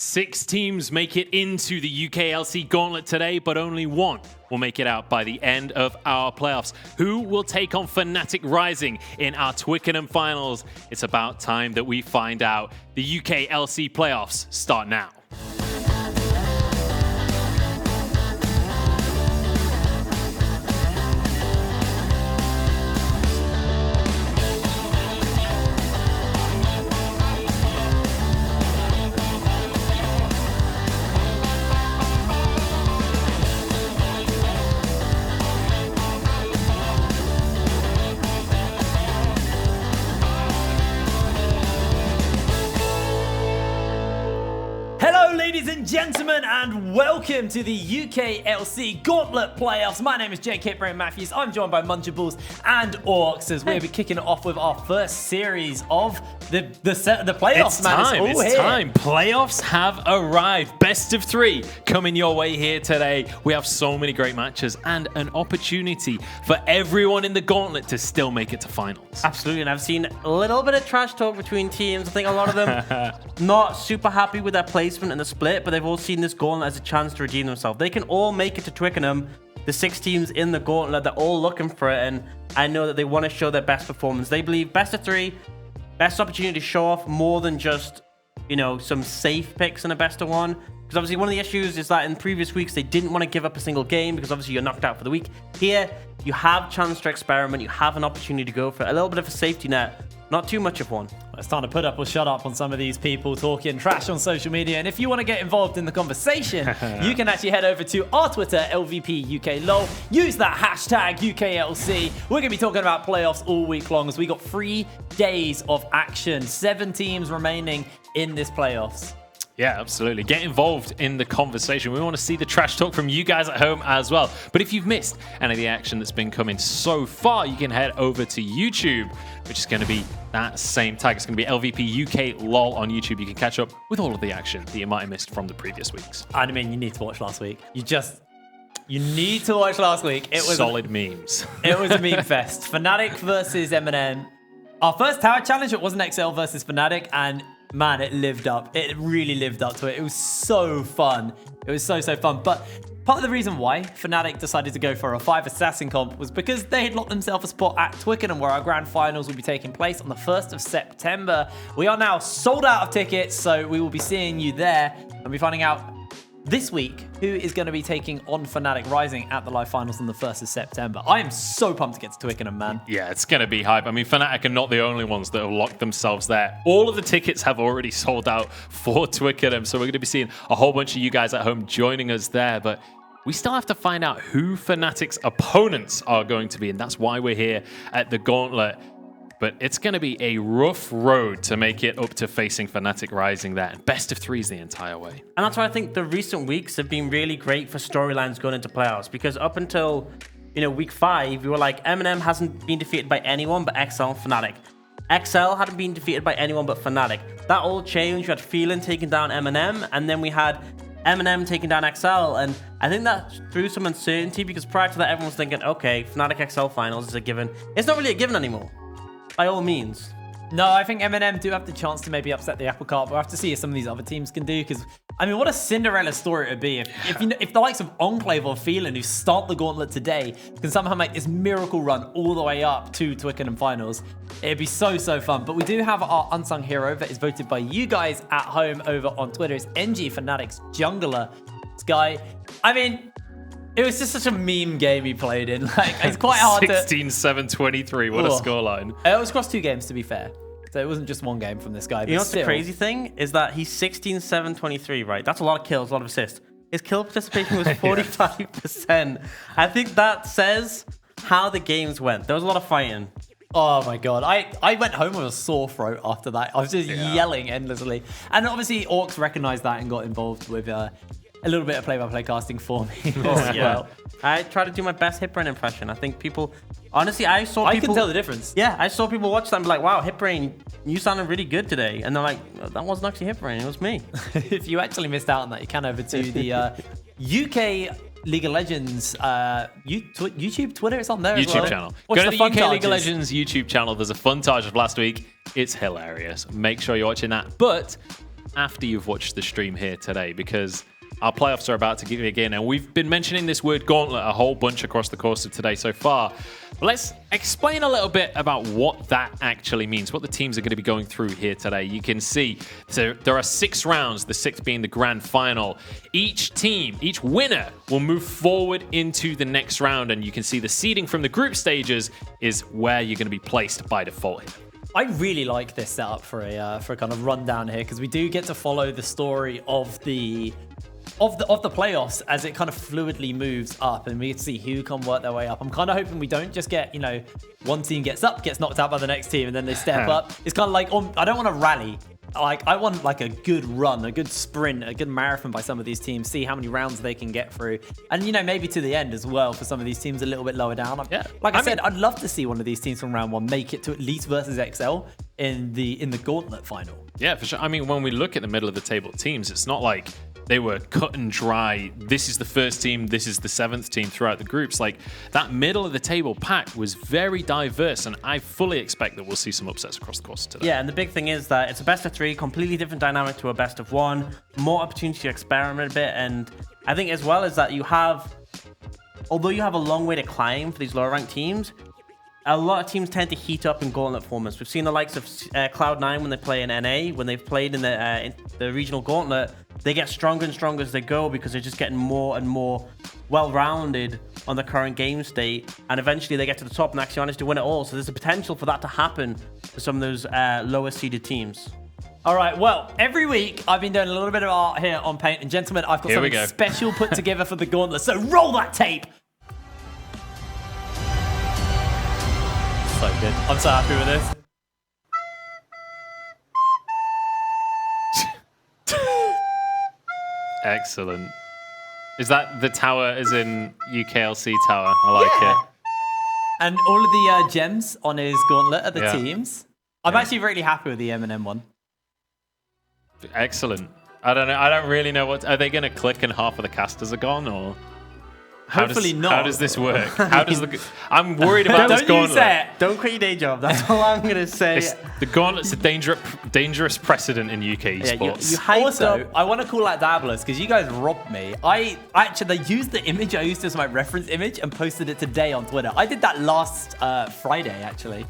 6 teams make it into the UKLC Gauntlet today, but only 1 will make it out by the end of our playoffs. Who will take on Fnatic Rising in our Twickenham finals? It's about time that we find out. The UKLC playoffs start now. Ladies and gentlemen, and welcome to the UKLC Gauntlet Playoffs. My name is Jake Hitbrain Matthews. I'm joined by Munchables and Orcs as we'll be kicking it off with our first series of the playoffs. It's time. Playoffs have arrived. Best of 3 coming your way here today. We have so many great matches and an opportunity for everyone in the Gauntlet to still make it to finals. Absolutely, and I've seen a little bit of trash talk between teams. I think a lot of them not super happy with their placement in the split, but they've all seen this Gauntlet as a chance to redeem themselves. They can all make it to Twickenham. The 6 teams in the Gauntlet, they're all looking for it, and I know that they want to show their best performance. They believe best of 3, best opportunity to show off more than just, some safe picks in a best of 1. Because obviously one of the issues is that in previous weeks, they didn't want to give up a single game because obviously you're knocked out for the week. Here, you have a chance to experiment. You have an opportunity to go for a little bit of a safety net. Not too much of one. It's time to put up or shut up on some of these people talking trash on social media. And if you want to get involved in the conversation, you can actually head over to our Twitter, LVPUKLOL. Use that hashtag UKLC. We're going to be talking about playoffs all week long as we got 3 days of action. 7 teams remaining in this playoffs. Yeah, absolutely. Get involved in the conversation. We want to see the trash talk from you guys at home as well. But if you've missed any of the action that's been coming so far, you can head over to YouTube, which is going to be that same tag. It's going to be LVP UK LOL on YouTube. You can catch up with all of the action that you might have missed from the previous weeks. I mean, you need to watch last week. You need to watch last week. It was solid memes. It was a meme fest. Fnatic versus M&M. Our first tower challenge, it wasn't XL versus Fnatic, and man, it lived up. It really lived up to it. It was so fun. It was so fun. But part of the reason why Fnatic decided to go for a 5 assassin comp was because they had locked themselves a spot at Twickenham where our grand finals will be taking place on the 1st of September. We are now sold out of tickets, so we will be seeing you there and be finding out this week who is going to be taking on Fnatic Rising at the live finals on the 1st of September. I am so pumped to get to Twickenham, man. Yeah, it's going to be hype. I mean, Fnatic are not the only ones that have locked themselves there. All of the tickets have already sold out for Twickenham, so we're going to be seeing a whole bunch of you guys at home joining us there, but we still have to find out who Fnatic's opponents are going to be, and that's why we're here at the Gauntlet. But it's going to be a rough road to make it up to facing Fnatic Rising there. Best of 3s the entire way. And that's why I think the recent weeks have been really great for storylines going into playoffs. Because up until, week 5, we were like, M&M hasn't been defeated by anyone but XL and Fnatic. XL hadn't been defeated by anyone but Fnatic. That all changed. We had Phelan taking down M&M, and then we had M&M taking down XL. And I think that threw some uncertainty because prior to that, everyone was thinking, okay, Fnatic XL finals is a given. It's not really a given anymore. By all means. No, I think M&M do have the chance to maybe upset the apple cart, but we'll have to see if some of these other teams can do, because, I mean, what a Cinderella story it would be if the likes of Enclave or Phelan, who start the Gauntlet today, can somehow make this miracle run all the way up to Twickenham finals. It'd be so fun. But we do have our unsung hero that is voted by you guys at home over on Twitter. It's NG Fnatic's jungler. This guy, I mean, it was just such a meme game he played in. Like, it's quite hard 16-7-23. What a scoreline. It was across 2 games, to be fair. So it wasn't just 1 game from this guy. You know what's the crazy thing? Is that he's 16-7-23, right? That's a lot of kills, a lot of assists. His kill participation was 45%. I think that says how the games went. There was a lot of fighting. Oh my god. I went home with a sore throat after that. I was just yelling endlessly. And obviously, Orcs recognized that and got involved with a little bit of play-by-play casting for me as well. I try to do my best Hitbrain impression. I think people... Honestly, I can tell the difference. Yeah, I saw people watch that and be like, wow, Hitbrain, you sounded really good today. And they're like, that wasn't actually Hitbrain, it was me. If you actually missed out on that, you can over to the UK League of Legends YouTube, Twitter, it's on there as well. YouTube channel. Go to the UK League of Legends YouTube channel. There's a fun tage of last week. It's hilarious. Make sure you're watching that. But after you've watched the stream here today, because our playoffs are about to begin, and we've been mentioning this word Gauntlet a whole bunch across the course of today so far. But let's explain a little bit about what that actually means, what the teams are going to be going through here today. You can see there are 6 rounds, the 6th being the grand final. Each team, each winner will move forward into the next round, and you can see the seeding from the group stages is where you're going to be placed by default. I really like this setup for a kind of rundown here, because we do get to follow the story of the playoffs as it kind of fluidly moves up, and we get to see who can work their way up. I'm kind of hoping we don't just get, one team gets knocked out by the next team, and then they step up. It's kind of like, I don't want to rally. Like, I want like a good run, a good sprint, a good marathon by some of these teams, see how many rounds they can get through. And, maybe to the end as well for some of these teams a little bit lower down. Yeah. Like I said, I'd love to see one of these teams from round 1 make it to at least versus XL in the Gauntlet final. Yeah, for sure. I mean, when we look at the middle of the table teams, it's not like they were cut and dry. This is the first team, this is the 7th team throughout the groups. Like, that middle of the table pack was very diverse, and I fully expect that we'll see some upsets across the course of today. Yeah, and the big thing is that it's a best of 3, completely different dynamic to a best of 1, more opportunity to experiment a bit. And I think as well as that, although you have a long way to climb for these lower ranked teams, a lot of teams tend to heat up in Gauntlet formats. We've seen the likes of Cloud9 when they play in NA, when they've played in the regional Gauntlet, they get stronger and stronger as they go, because they're just getting more and more well-rounded on the current game state, and eventually they get to the top and actually manage to win it all. So there's a potential for that to happen for some of those lower seeded teams. All right, well, every week I've been doing a little bit of art here on Paint, and gentlemen, I've got something special put together for the Gauntlet, so roll that tape! So good. I'm so happy with this. Excellent. Is that the tower as in UKLC tower? I like it. And all of the gems on his Gauntlet are the teams. I'm actually really happy with the M&M one. Excellent. I don't know. I don't really know what... Are they going to click and half of the casters are gone, or... Hopefully not. How does this work? How does the... I'm worried about this Gauntlet. Don't quit your day job. That's all I'm going to say. The Gauntlet's a dangerous precedent in UK esports. Also, I want to call out Dabblers, because you guys robbed me. I used the image I used as my reference image and posted it today on Twitter. I did that last Friday, actually.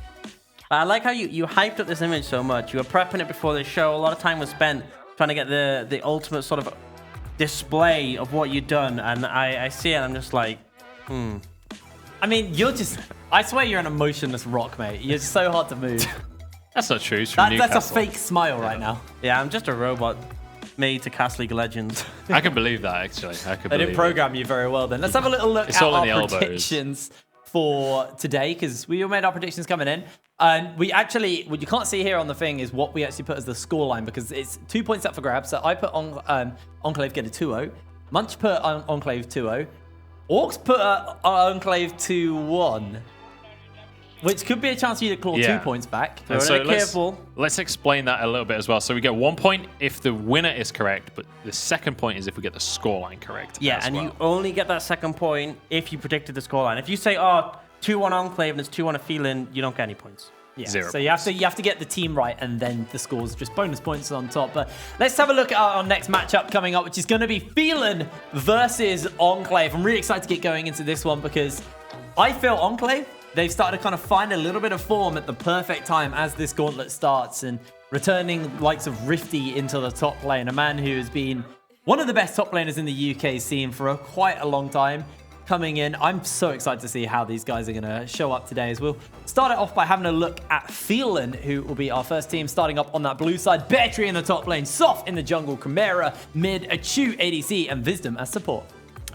I like how you hyped up this image so much. You were prepping it before the show. A lot of time was spent trying to get the ultimate sort of display of what you've done, and I see it and I'm just like, I mean, I swear you're an emotionless rock, mate. You're so hard to move. That's not true. It's from Newcastle. That's a fake smile right now. Yeah, I'm just a robot made to cast League of Legends. I can believe that, actually. They didn't program you very well then. Let's have a little look at our predictions for today, because we all made our predictions coming in. And we actually, what you can't see here on the thing is what we actually put as the scoreline, because it's 2 points up for grabs. So I put Enclave get a 2-0. Munch put Enclave 2-0. Orcs put Enclave 2-1. Which could be a chance for you to claw 2 points back. So let's explain that a little bit as well. So we get 1 point if the winner is correct, but the second point is if we get the scoreline correct. Yeah, and you only get that second point if you predicted the scoreline. If you say, 2-1 Enclave and it's 2-1 Phelan, you don't get any points. Yeah, 0 so you have to get the team right, and then the scores just bonus points on top. But let's have a look at our next matchup coming up, which is going to be Phelan versus Enclave. I'm really excited to get going into this one, because I feel Enclave, they've started to kind of find a little bit of form at the perfect time as this Gauntlet starts, and returning likes of Rifty into the top lane, a man who has been one of the best top laners in the UK scene for quite a long time. Coming in, I'm so excited to see how these guys are going to show up today. As we'll start it off by having a look at Phelan, who will be our first team starting up on that blue side. Beartree in the top lane, Soft in the jungle, Chimera mid, Achu ADC, and Wisdom as support.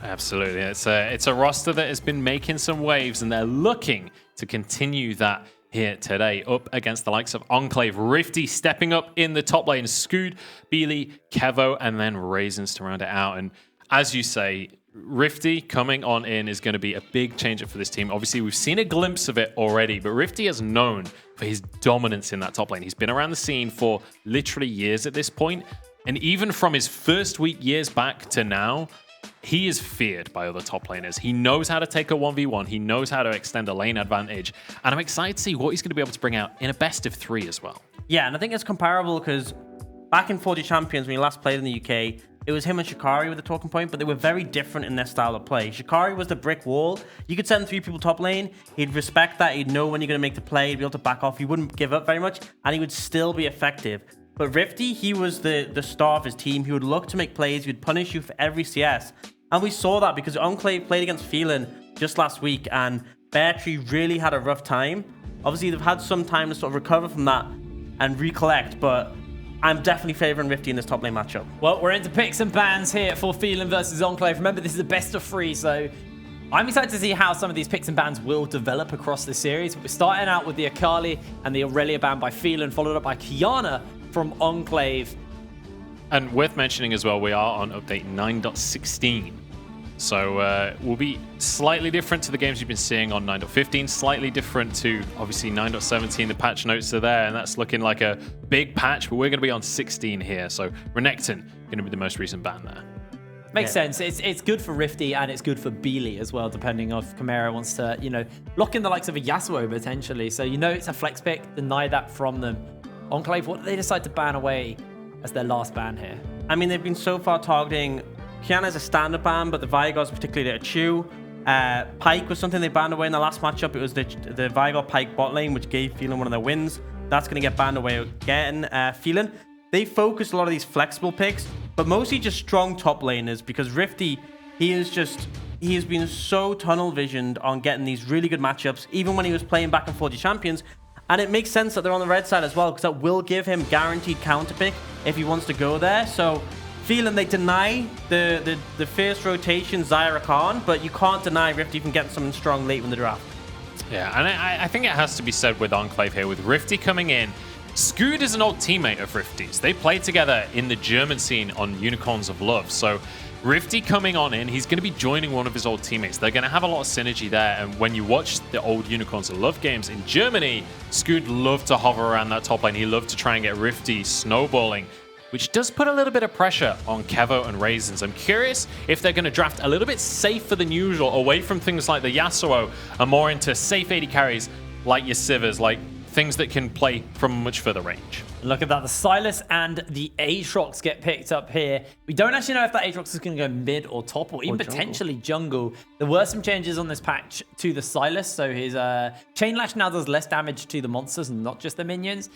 Absolutely. It's a roster that has been making some waves, and they're looking to continue that here today up against the likes of Enclave. Rifty stepping up in the top lane, Scoot, Beely, Kevo, and then Raisins to round it out. And as you say, Rifty coming on in is going to be a big change up for this team. Obviously, we've seen a glimpse of it already, but Rifty is known for his dominance in that top lane. He's been around the scene for literally years at this point, and even from his first week years back to now, he is feared by other top laners. He knows how to take a 1v1. He knows how to extend a lane advantage, and I'm excited to see what he's going to be able to bring out in a best of 3 as well. Yeah, and I think it's comparable because back in 40 Champions, when he last played in the UK, it was him and Shikari with the talking point, but they were very different in their style of play. Shikari was the brick wall. You could send 3 people top lane. He'd respect that. He'd know when you're going to make the play. He'd be able to back off. He wouldn't give up very much, and he would still be effective. But Rifty, he was the star of his team. He would look to make plays. He would punish you for every CS. And we saw that because Enclave played against Phelan just last week, and Beartree really had a rough time. Obviously, they've had some time to sort of recover from that and recollect, but I'm definitely favoring Rifty in this top lane matchup. Well, we're into picks and bans here for Phelan versus Enclave. Remember, this is a best of 3, so I'm excited to see how some of these picks and bans will develop across the series. We're starting out with the Akali and the Aurelia ban by Phelan, followed up by Kiana from Enclave. And worth mentioning as well, we are on update 9.16. So we'll be slightly different to the games you've been seeing on 9.15, slightly different to obviously 9.17. The patch notes are there, and that's looking like a big patch, but we're going to be on 16 here. So Renekton going to be the most recent ban there. Makes sense. It's good for Rifty and it's good for Beely as well, depending if Chimera wants to, lock in the likes of a Yasuo potentially. So it's a flex pick. Deny that from them. Enclave, what do they decide to ban away as their last ban here? I mean, they've been so far targeting Kiana as a standard ban, but the Vigors, particularly at Chew. Pyke was something they banned away in the last matchup. It was the Vigor Pyke bot lane, which gave Phelan one of their wins. That's going to get banned away again. Phelan, they focused a lot of these flexible picks, but mostly just strong top laners, because Rifty, he has been so tunnel visioned on getting these really good matchups, even when he was playing back in 40 Champions. And it makes sense that they're on the red side as well, because that will give him guaranteed counter pick if he wants to go there. So Phelan, they deny the first rotation Zyra Khan, but you can't deny Rifty from getting something strong late in the draft. Yeah, and I think it has to be said with Enclave here, with Rifty coming in. Scoot is an old teammate of Rifty's. They played together in the German scene on Unicorns of Love. So Rifty coming on in, he's going to be joining one of his old teammates. They're going to have a lot of synergy there. And when you watch the old Unicorns of Love games in Germany, Scoot loved to hover around that top lane. He loved to try and get Rifty snowballing, which does put a little bit of pressure on Kevo and Raisins. I'm curious if they're going to draft a little bit safer than usual, away from things like the Yasuo, and more into safe AD carries like your Sivers, like things that can play from much further range. Look at that. The Sylas and the Aatrox get picked up here. We don't actually know if that Aatrox is going to go mid or top or even potentially jungle. There were some changes on this patch to the Sylas. So his Chain Lash now does less damage to the monsters and not just the minions.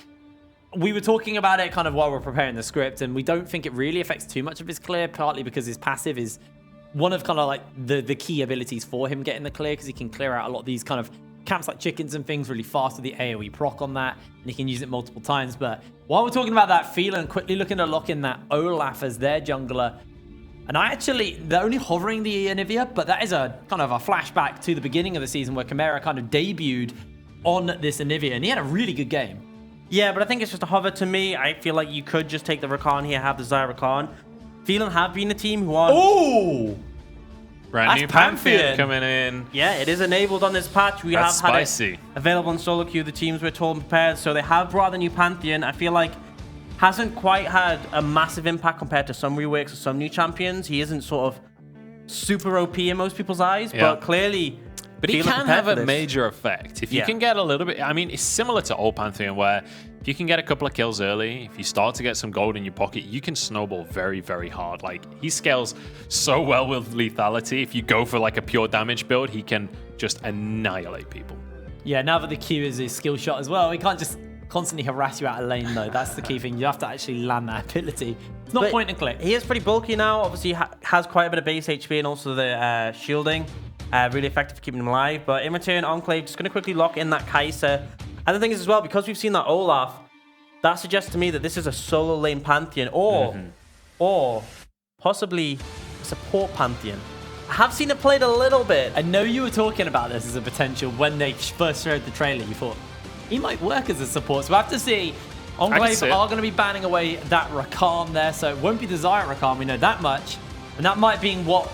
We were talking about it kind of while we're preparing the script, and we don't think it really affects too much of his clear, partly because his passive is one of kind of like the key abilities for him getting the clear, because he can clear out a lot of these kind of camps like chickens and things really fast with the AoE proc on that, and he can use it multiple times. But while we're talking about that, Phelan quickly looking to lock in that Olaf as their jungler. And they're only hovering the Anivia, but that is a kind of a flashback to the beginning of the season where Chimera kind of debuted on this Anivia, and he had a really good game. Yeah, but I think it's just a hover to me. I feel like you could just take the Rakan here, have the Zyra Khan. Phelan have been a team who are... Oh! Brand new Pantheon coming in. Yeah, it is enabled on this patch. We That's have had spicy. it available in solo queue. The teams were told and prepared, so they have brought the new Pantheon. I feel like hasn't quite had a massive impact compared to some reworks or some new champions. He isn't sort of super OP in most people's eyes, but clearly... But he can have a major effect. If you can get a little bit... I mean, it's similar to old Pantheon, where if you can get a couple of kills early, if you start to get some gold in your pocket, you can snowball very, very hard. Like, he scales so well with lethality. If you go for like a pure damage build, he can just annihilate people. Yeah, now that the Q is his skill shot as well, he can't just constantly harass you out of lane, though. That's the key thing. You have to actually land that ability. It's not point and click. He is pretty bulky now. Obviously, has quite a bit of base HP and also the shielding. Really effective for keeping him alive. But in return, Enclave just going to quickly lock in that Kai'Sa. And the thing is as well, because we've seen that Olaf, that suggests to me that this is a solo lane Pantheon or possibly a support Pantheon. I have seen it played a little bit. I know you were talking about this as a potential when they first showed the trailer. You thought he might work as a support. So we'll have to see. Enclave are going to be banning away that Rakan there. So it won't be the Zyra Rakan. We know that much. And that might be what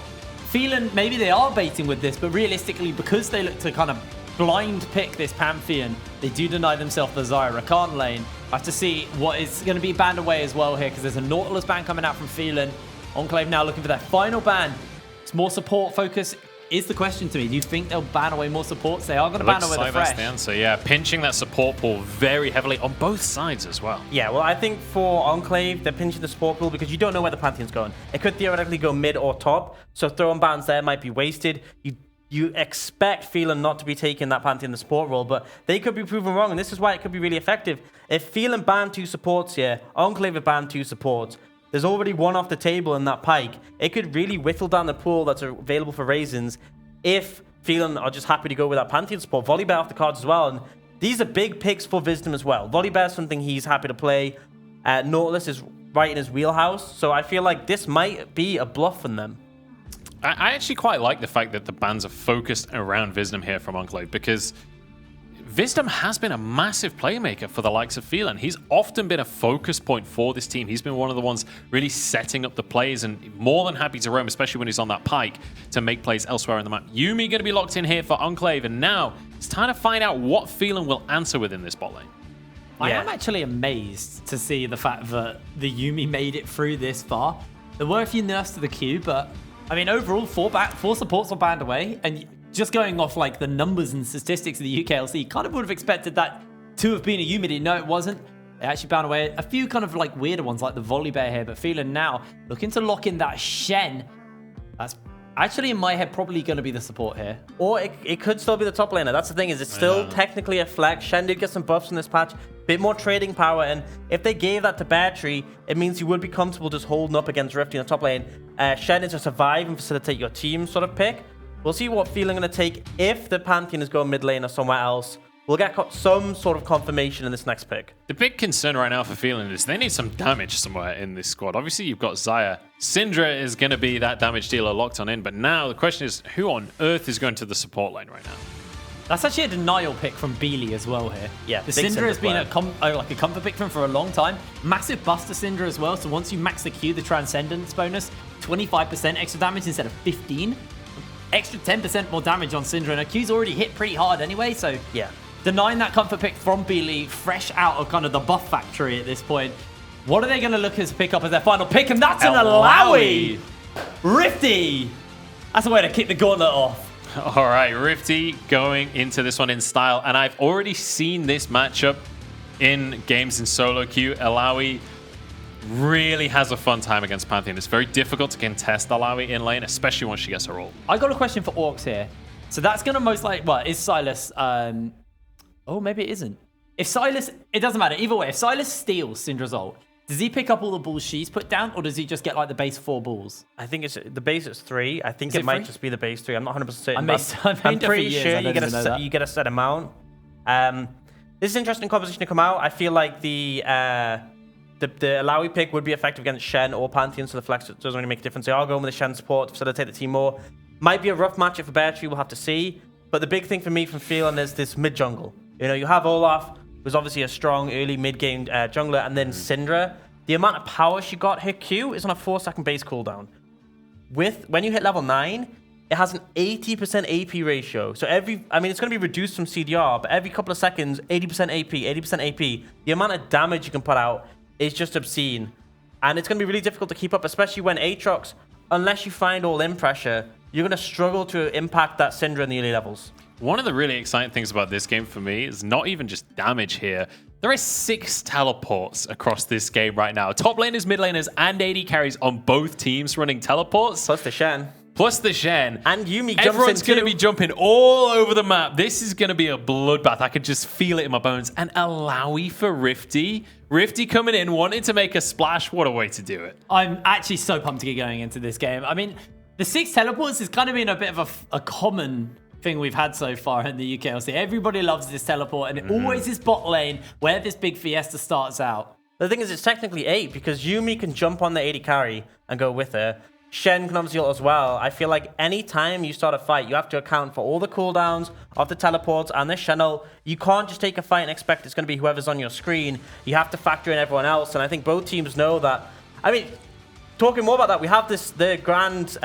Phelan, maybe they are baiting with this, but realistically, because they look to kind of blind pick this Pantheon, they do deny themselves the Zyra Rakan lane. I have to see what is going to be banned away as well here, because there's a Nautilus ban coming out from Phelan. Enclave now looking for their final ban. It's more support focus is the question to me. Do you think they'll ban away more supports? They are going to ban Looks away like the Fresh. that's the answer, yeah. Pinching that support pool very heavily on both sides as well. Yeah, well, I think for Enclave, they're pinching the support pool because you don't know where the Pantheon's going. It could theoretically go mid or top, so throwing bans there might be wasted. You expect Phelan not to be taking that Pantheon the support role, but they could be proven wrong, and this is why it could be really effective. If Phelan banned 2 supports here, Enclave have banned 2 supports, there's already one off the table in that Pike. It could really whittle down the pool that's available for Raisins if Phelan are just happy to go with that Pantheon support. Volibear off the cards as well, and these are big picks for Wisdom as well. Volibear is something he's happy to play. Nautilus is right in his wheelhouse, so I feel like this might be a bluff from them. I actually quite like the fact that the bans are focused around Wisdom here from Enclave, because Wisdom has been a massive playmaker for the likes of Phelan. He's often been a focus point for this team. He's been one of the ones really setting up the plays and more than happy to roam, especially when he's on that Pike, to make plays elsewhere in the map. Yuumi going to be locked in here for Enclave, and now it's time to find out what Phelan will answer within this bot lane. I am actually amazed to see the fact that the Yuumi made it through this far. There were a few nerfs to the queue, but I mean, overall, 4 supports were banned away, and just going off like the numbers and statistics of the UKLC, kind of would have expected that to have been a Yuumi. No, it wasn't. They actually banned away a few kind of like weirder ones like the Volibear here, but Phelan now looking to lock in that Shen. That's actually in my head probably going to be the support here. Or it could still be the top laner. That's the thing, is it's still technically a flex. Shen did get some buffs in this patch, bit more trading power, and if they gave that to Battery, it means you would be comfortable just holding up against Rifty in the top lane. Shen is a survive and facilitate your team sort of pick. We'll see what Phelan going to take if the Pantheon is going mid lane or somewhere else. We'll get some sort of confirmation in this next pick. The big concern right now for Phelan is they need some damage somewhere in this squad. Obviously, you've got Xayah. Syndra is going to be that damage dealer locked on in, but now the question is, who on earth is going to the support lane right now? That's actually a denial pick from Beely as well here. Yeah, the Syndra has been a comfort pick for him for a long time. Massive bust to Syndra as well, so once you max the Q, the Transcendence bonus, 25% extra damage instead of 15. Extra 10% more damage on Syndra, and her Q's already hit pretty hard anyway, so yeah. Denying that comfort pick from Beely, fresh out of kind of the buff factory at this point. What are they going to look to pick up as their final pick? And that's an Alawi! Rifty! That's a way to kick the gauntlet off. All right, Rifty going into this one in style, and I've already seen this matchup in games in solo queue. Alawi really has a fun time against Pantheon. It's very difficult to contest Alawi in lane, especially once she gets her ult. I got a question for Orcs here. So that's going to most likely... Well, is Silas... Oh, maybe it isn't. If Silas... It doesn't matter. Either way, if Silas steals Syndra's ult, does he pick up all the balls she's put down, or does he just get like the base 4 balls? I think it's the base is 3. I think it might just be the base 3. I'm not 100% certain. I'm pretty sure you get a set amount. This is an interesting composition to come out. I feel like the Alawi pick would be effective against Shen or Pantheon, so the flex doesn't really make a difference. They are going with the Shen support to facilitate the team more. Might be a rough matchup for Beartree, we'll have to see. But the big thing for me from Phelan is this mid jungle. You know, you have Olaf, who's obviously a strong early mid-game jungler, and then Syndra. The amount of power she got, her Q is on a 4-second base cooldown. When you hit level 9, it has an 80% AP ratio. So it's going to be reduced from CDR, but every couple of seconds, 80% AP, 80% AP. The amount of damage you can put out is just obscene. And it's going to be really difficult to keep up, especially when Aatrox, unless you find all-in pressure, you're going to struggle to impact that Syndra in the early levels. One of the really exciting things about this game for me is not even just damage here. There are 6 teleports across this game right now. Top laners, mid laners, and AD carries on both teams running teleports. Plus the Shen. And Yuumi jumps everyone's going to be jumping all over the map. This is going to be a bloodbath. I can just feel it in my bones. And Alawi for Rifty. Rifty coming in, wanting to make a splash. What a way to do it. I'm actually so pumped to get going into this game. I mean, the 6 teleports has kind of been a bit of a common thing we've had so far in the UKLC. Everybody loves this teleport, and it always is bot lane where this big fiesta starts out. The thing is, it's technically 8 because Yuumi can jump on the AD carry and go with her. Shen can obviously ult as well. I feel like any time you start a fight, you have to account for all the cooldowns of the teleports and the Shen ult. You can't just take a fight and expect it's going to be whoever's on your screen. You have to factor in everyone else, and I think both teams know that. I mean, talking more about that, we have the grand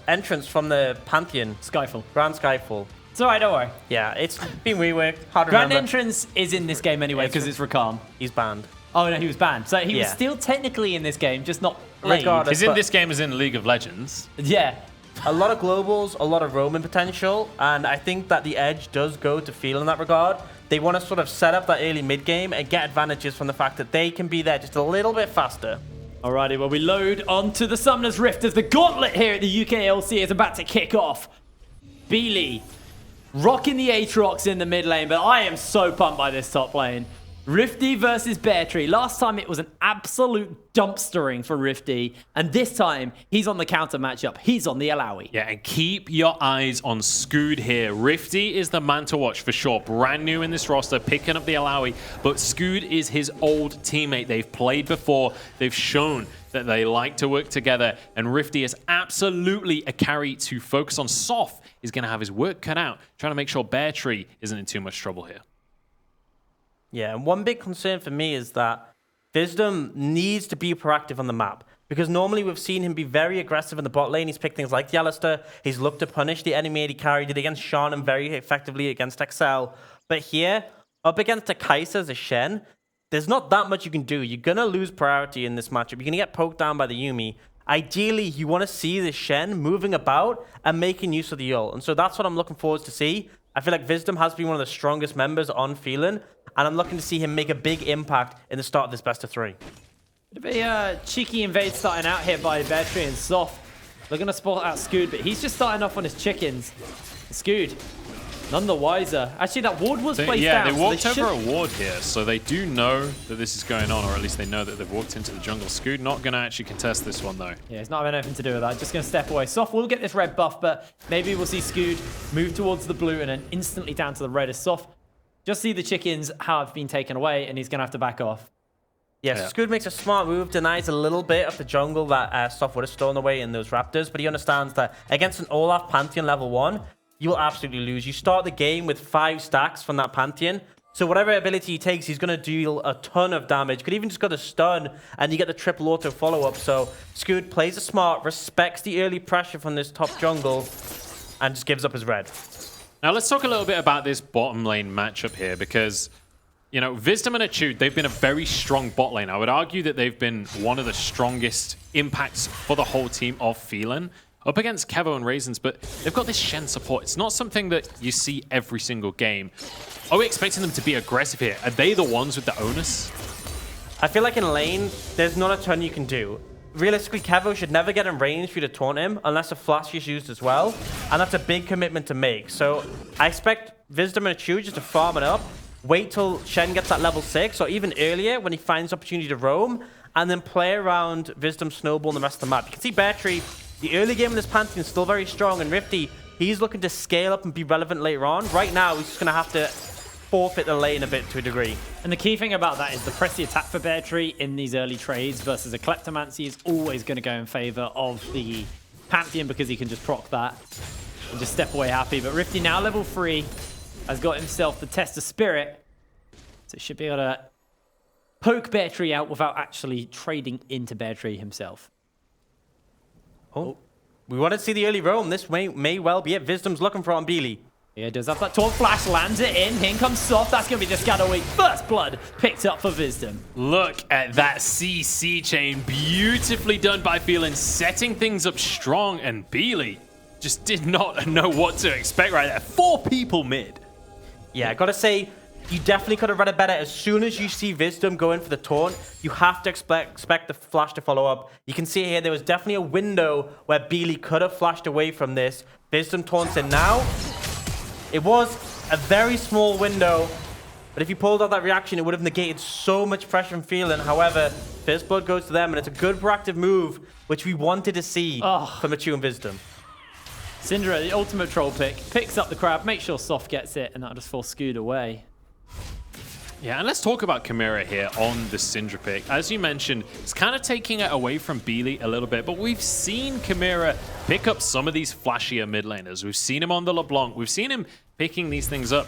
entrance from the Pantheon. Skyfall. Grand Skyfall. It's alright, don't worry. Yeah, it's been reworked. Hard to Grand remember. entrance is in this game anyway because it's Rakam. He's banned. Oh no, he was banned. So he was still technically in this game, just not playing. Regardless, He's in this game as in League of Legends. Yeah. A lot of globals, a lot of roaming potential, and I think that the edge does go to Phelan in that regard. They want to sort of set up that early mid game and get advantages from the fact that they can be there just a little bit faster. Alrighty, well, we load onto the Summoner's Rift as the Gauntlet here at the UKLC is about to kick off. Beely rocking the Aatrox in the mid lane, but I am so pumped by this top lane. Rifty versus Beartree. Last time it was an absolute dumpstering for Rifty, and this time he's on the counter matchup. He's on the Alawi. Yeah, and keep your eyes on Scood here. Rifty is the man to watch for sure. Brand new in this roster, picking up the Alawi, but Scood is his old teammate. They've played before. They've shown that they like to work together, and Rifty is absolutely a carry to focus on. Soph is going to have his work cut out, trying to make sure Beartree isn't in too much trouble here. Yeah, and one big concern for me is that Wisdom needs to be proactive on the map. Because normally we've seen him be very aggressive in the bot lane. He's picked things like the Alistar. He's looked to punish the enemy AD carry. Did against Sean and very effectively against Excel. But here, up against a Kai'Sa as a Shen, there's not that much you can do. You're going to lose priority in this matchup. You're going to get poked down by the Yuumi. Ideally, you want to see the Shen moving about and making use of the ult. And so that's what I'm looking forward to see. I feel like Wisdom has been one of the strongest members on Phelan, and I'm looking to see him make a big impact in the start of this best of 3. Bit of a cheeky invade starting out here by Beartree and Soph. They're going to spot out Scood, but he's just starting off on his chickens. Scood, none the wiser. Actually, that ward was placed down. Yeah, they walked over a ward here, so they do know that this is going on, or at least they know that they've walked into the jungle. Scood not going to actually contest this one, though. Yeah, he's not having anything to do with that. Just going to step away. Soph will get this red buff, but maybe we'll see Scood move towards the blue and then instantly down to the red as Soph just see the chickens have been taken away, and he's going to have to back off. Yes, yeah. Scood makes a smart move, denies a little bit of the jungle that Soph would have stolen away in those raptors, but he understands that against an Olaf Pantheon level 1, you will absolutely lose. You start the game with 5 stacks from that Pantheon, so whatever ability he takes, he's going to deal a ton of damage. Could even just go to stun, and you get the triple auto follow-up. So Scood plays it smart, respects the early pressure from this top jungle, and just gives up his red. Now let's talk a little bit about this bottom lane matchup here, because you know, Wisdom and Etude, they've been a very strong bot lane. I would argue that they've been one of the strongest impacts for the whole team of Phelan up against Kevo and Raisins, but they've got this Shen support. It's not something that you see every single game. Are we expecting them to be aggressive here? Are they the ones with the onus? I feel like in lane, there's not a ton you can do. Realistically, Kevo should never get in range for you to taunt him unless a flash is used as well, and that's a big commitment to make. So I expect Wisdom and Etude just to farm it up, wait till Shen gets that level 6, or even earlier when he finds opportunity to roam, and then play around Wisdom, Snowball, and the rest of the map. You can see Beartree, the early game in this Pantheon is still very strong, and Rifty, he's looking to scale up and be relevant later on. Right now, he's just going to have to forfeit the lane a bit to a degree. And the key thing about that is the pressy attack for Beartree in these early trades versus a Kleptomancy is always going to go in favor of the Pantheon because he can just proc that and just step away happy. But Rifty, now level 3, has got himself the Test of Spirit, so he should be able to poke Beartree out without actually trading into Beartree himself. Oh, we want to see the early roam. This may well be it. Wisdom's looking for Beely. Yeah, does have that taunt flash, lands it in. In comes Soph. That's going to be the Shadow Week. First blood picked up for Wisdom. Look at that CC chain. Beautifully done by Phelan, setting things up strong. And Beely just did not know what to expect right there. 4 people mid. Yeah, I got to say, you definitely could have read it better. As soon as you see Wisdom go in for the taunt, you have to expect the flash to follow up. You can see here, there was definitely a window where Beely could have flashed away from this. Wisdom taunts in now. It was a very small window, but if you pulled out that reaction, it would have negated so much pressure from Phelan. However, first blood goes to them, and it's a good proactive move, which we wanted to see from Etude and Wisdom. Syndra, the ultimate troll pick, picks up the crab, makes sure Soph gets it, and that'll just force Scood away. Yeah, and let's talk about Chimera here on the Syndra pick. As you mentioned, it's kind of taking it away from Beely a little bit, but we've seen Chimera pick up some of these flashier mid laners. We've seen him on the LeBlanc. We've seen him picking these things up.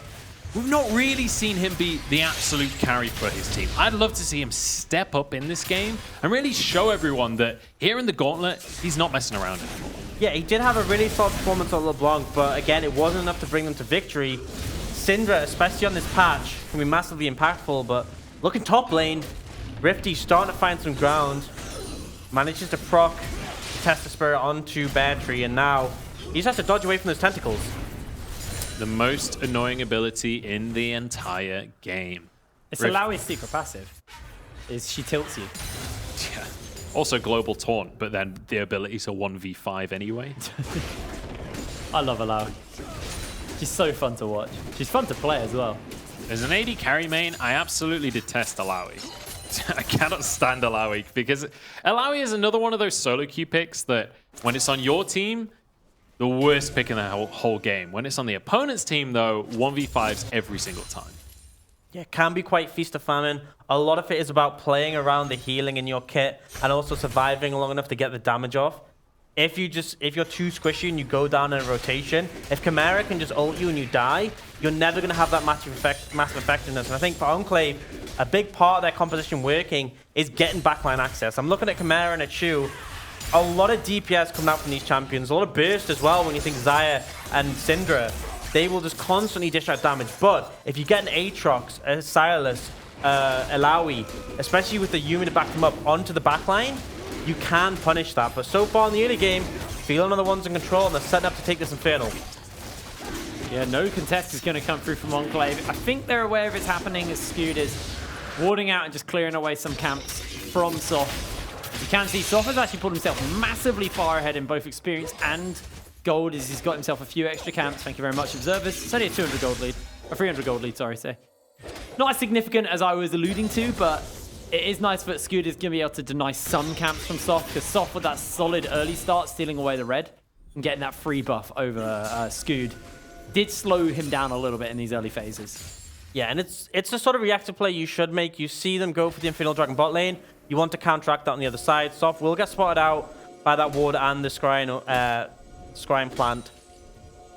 We've not really seen him be the absolute carry for his team. I'd love to see him step up in this game and really show everyone that here in the Gauntlet, he's not messing around anymore. Yeah, he did have a really solid performance on LeBlanc, but again, it wasn't enough to bring them to victory. Syndra, especially on this patch, can be massively impactful, but looking top lane, Rifty starting to find some ground, manages to proc test the spirit onto Bear Tree, and now he just has to dodge away from those tentacles. The most annoying ability in the entire game. It's Alawi's secret passive. Is she tilts you. Yeah. Also global taunt, but then the abilities are 1v5 anyway. I love Alawi. She's so fun to watch. She's fun to play as well. As an AD carry main, I absolutely detest Alawi. I cannot stand Alawi because Alawi is another one of those solo queue picks that when it's on your team, the worst pick in the whole game. When it's on the opponent's team, though, 1v5s every single time. Yeah, it can be quite feast or famine. A lot of it is about playing around the healing in your kit and also surviving long enough to get the damage off. If you're too squishy and you go down in a rotation, if Chimera can just ult you and you die, you're never going to have that massive effectiveness. And I think for Enclave, a big part of their composition working is getting backline access. I'm looking at Chimera and at Shu. A lot of DPS coming out from these champions. A lot of burst as well when you think Xayah and Syndra. They will just constantly dish out damage. But if you get an Aatrox, a Silas, Alawi, especially with the Yuumi to back them up onto the backline, you can punish that. But so far in the early game, Phelan are the ones in control and they're setting up to take this Infernal. Yeah, no contest is going to come through from Enclave. I think they're aware of it's happening as Scoot is warding out and just clearing away some camps from Soft. You can see Soft has actually pulled himself massively far ahead in both experience and gold as he's got himself a few extra camps. Thank you very much, observers. It's only a 200 gold lead. A 300 gold lead, sorry, say. Not as significant as I was alluding to, but it is nice that Scoot is going to be able to deny some camps from Soft, because Soft with that solid early start, stealing away the red and getting that free buff over Scoot, did slow him down a little bit in these early phases. Yeah, and it's the sort of reactive play you should make. You see them go for the Infernal Dragon bot lane. You want to counteract that on the other side. Soft will get spotted out by that ward and the scrying plant.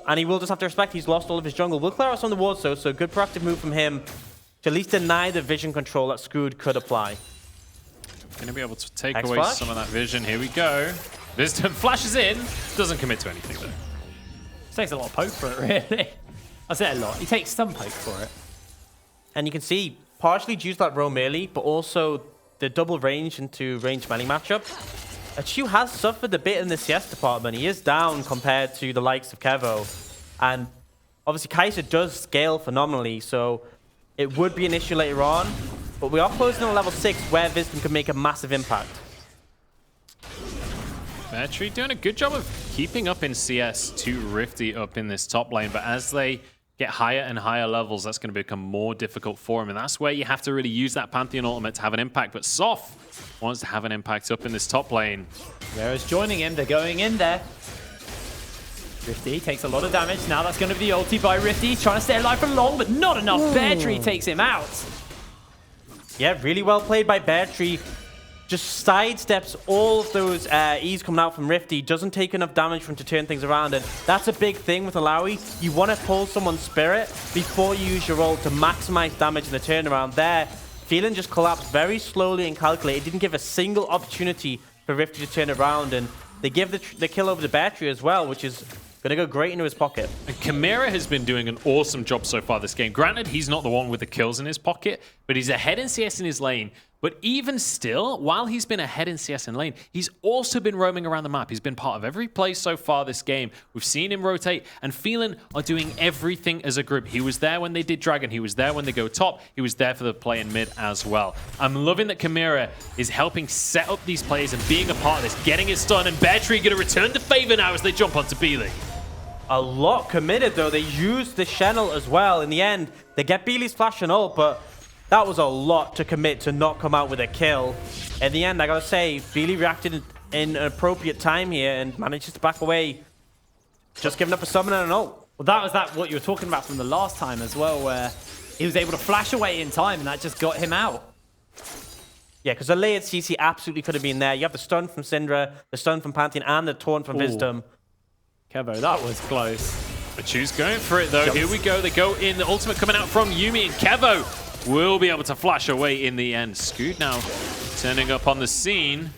And he will just have to respect he's lost all of his jungle. We'll clear out some of the wards though, so good proactive move from him to at least deny the vision control that Scoot could apply. Going to be able to take X away flash? some of that vision. Here we go. Wisdom flashes in. Doesn't commit to anything though. Takes a lot of poke for it, really. I say a lot. He takes some poke for it. And you can see, partially due to that roam early, but also the double range into range melee matchup. Chu has suffered a bit in the CS department. He is down compared to the likes of Kevo. And obviously Kai'Sa does scale phenomenally, so it would be an issue later on. But we are closing on level 6 where Wisdom can make a massive impact. Battery doing a good job of keeping up in CS to Rifty up in this top lane, but as they get higher and higher levels, that's going to become more difficult for him, and that's where you have to really use that Pantheon ultimate to have an impact. But Soft wants to have an impact up in this top lane. Whereas joining him, they're going in there. Rifty takes a lot of damage. Now that's going to be the ulti by Rifty, trying to stay alive for long, but not enough. Bear Tree takes him out. Yeah, really well played by Bear Tree. Just sidesteps all of those E's coming out from Rifty. Doesn't take enough damage for him to turn things around. And that's a big thing with Alawi. You want to pull someone's spirit before you use your ult to maximize damage in the turnaround. There, Phelan just collapsed very slowly and calculated. Didn't give a single opportunity for Rifty to turn around. And they give the kill over to Bear Tree as well, which is going to go great into his pocket. And Chimera has been doing an awesome job so far this game. Granted, he's not the one with the kills in his pocket, but he's ahead in CS in his lane. But even still, while he's been ahead in CS and lane, he's also been roaming around the map. He's been part of every play so far this game. We've seen him rotate, and Phelan are doing everything as a group. He was there when they did Dragon. He was there when they go top. He was there for the play in mid as well. I'm loving that Chimera is helping set up these plays and being a part of this, getting it done, and Bear Tree going to return the favor now as they jump onto Beely. A lot committed, though. They used the Channel as well. In the end, they get Beely's flash and ult, but that was a lot to commit to not come out with a kill. In the end, I gotta say, Beely reacted in an appropriate time here and manages to back away. Just giving up a summon and an ult. Well, that was what you were talking about from the last time as well, where he was able to flash away in time, and that just got him out. Yeah, because the layered CC absolutely could have been there. You have the stun from Syndra, the stun from Pantheon, and the taunt from Wisdom. Kevo, that was close. But Chu's going for it, though. Here we go. They go in. The ultimate coming out from Yuumi, and Kevo will be able to flash away in the end. Scoot now turning up on the scene.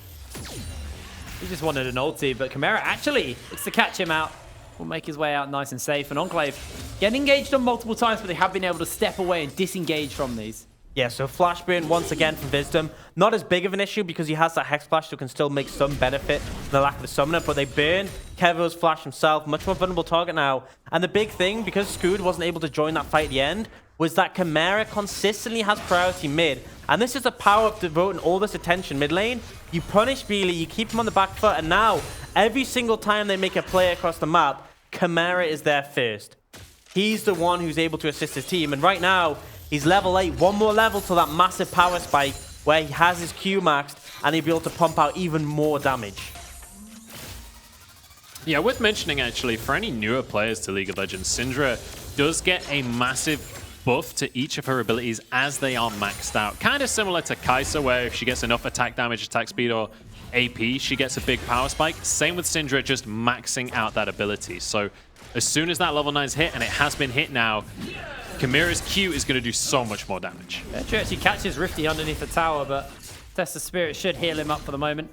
He just wanted an ulti, but Chimera actually looks to catch him out. Will make his way out nice and safe. And Enclave getting engaged on multiple times, but they have been able to step away and disengage from these. Yeah, so Flashburn once again from Wisdom. Not as big of an issue because he has that Hex Flash, so can still make some benefit from the lack of the Summoner, but they burn Kevo's Flash himself, much more vulnerable target now. And the big thing, because Scoot wasn't able to join that fight at the end, was that Chimera consistently has priority mid. And this is the power of devoting all this attention mid lane. You punish Beely, you keep him on the back foot, and now, every single time they make a play across the map, Chimera is there first. He's the one who's able to assist his team, and right now, he's level 8, one more level to that massive power spike where he has his Q maxed and he'll be able to pump out even more damage. Yeah, worth mentioning actually, for any newer players to League of Legends, Syndra does get a massive buff to each of her abilities as they are maxed out. Kind of similar to Kai'Sa, where if she gets enough attack damage, attack speed, or AP, she gets a big power spike. Same with Syndra, just maxing out that ability. So as soon as that level 9's hit, and it has been hit now, Chimera's Q is going to do so much more damage. Yeah, she actually catches Rifty underneath the tower, but Test of Spirit should heal him up for the moment.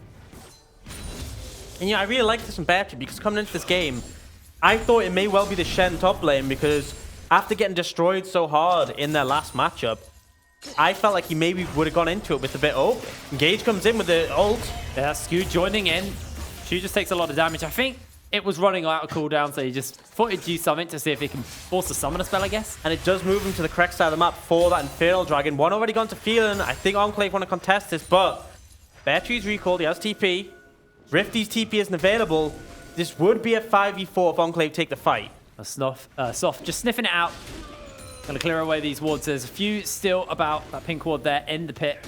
And yeah, I really like this from Bertrand because coming into this game, I thought it may well be the Shen top lane because after getting destroyed so hard in their last matchup, I felt like he maybe would have gone into it with a bit of ult. Engage comes in with the ult. Yeah, Scoot joining in. She just takes a lot of damage. I think it was running out of cooldown, so he just thought he'd do something to see if he can force a summoner spell, I guess. And it does move him to the correct side of the map for that Infernal Dragon. One already gone to Phelan. I think Enclave want to contest this, but Bertrude's recalled. He has TP. Rifty's TP isn't available. This would be a 5v4 if Enclave take the fight. Soft just sniffing it out. Gonna clear away these wards. There's a few still about that pink ward there in the pit.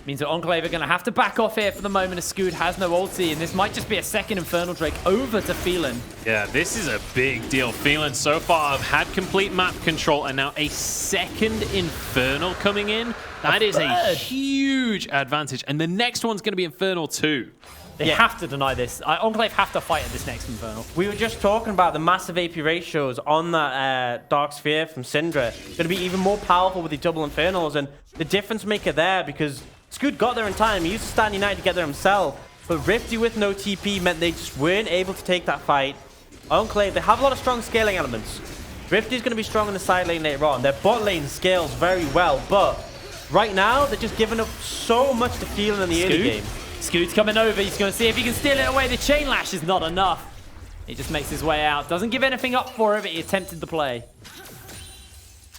Means that Enclave are going to have to back off here for the moment as Scoot has no ulti, and this might just be a second Infernal Drake over to Phelan. Yeah, this is a big deal. Phelan so far have had complete map control, and now a second Infernal coming in. That is a huge advantage, and the next one's going to be Infernal too. They have to deny this. Enclave have to fight at this next Infernal. We were just talking about the massive AP ratios on that Dark Sphere from Syndra. Going to be even more powerful with the double Infernals, and the difference maker there because Scoot got there in time. He used to stand United to get there himself. But Rifty with no TP meant they just weren't able to take that fight. Enclave, they have a lot of strong scaling elements. Rifty's going to be strong in the side lane later on. Their bot lane scales very well, but right now, they're just giving up so much to Phelan in the early game. Scoot's coming over. He's going to see if he can steal it away. The chain lash is not enough. He just makes his way out. Doesn't give anything up for it, but he attempted the play.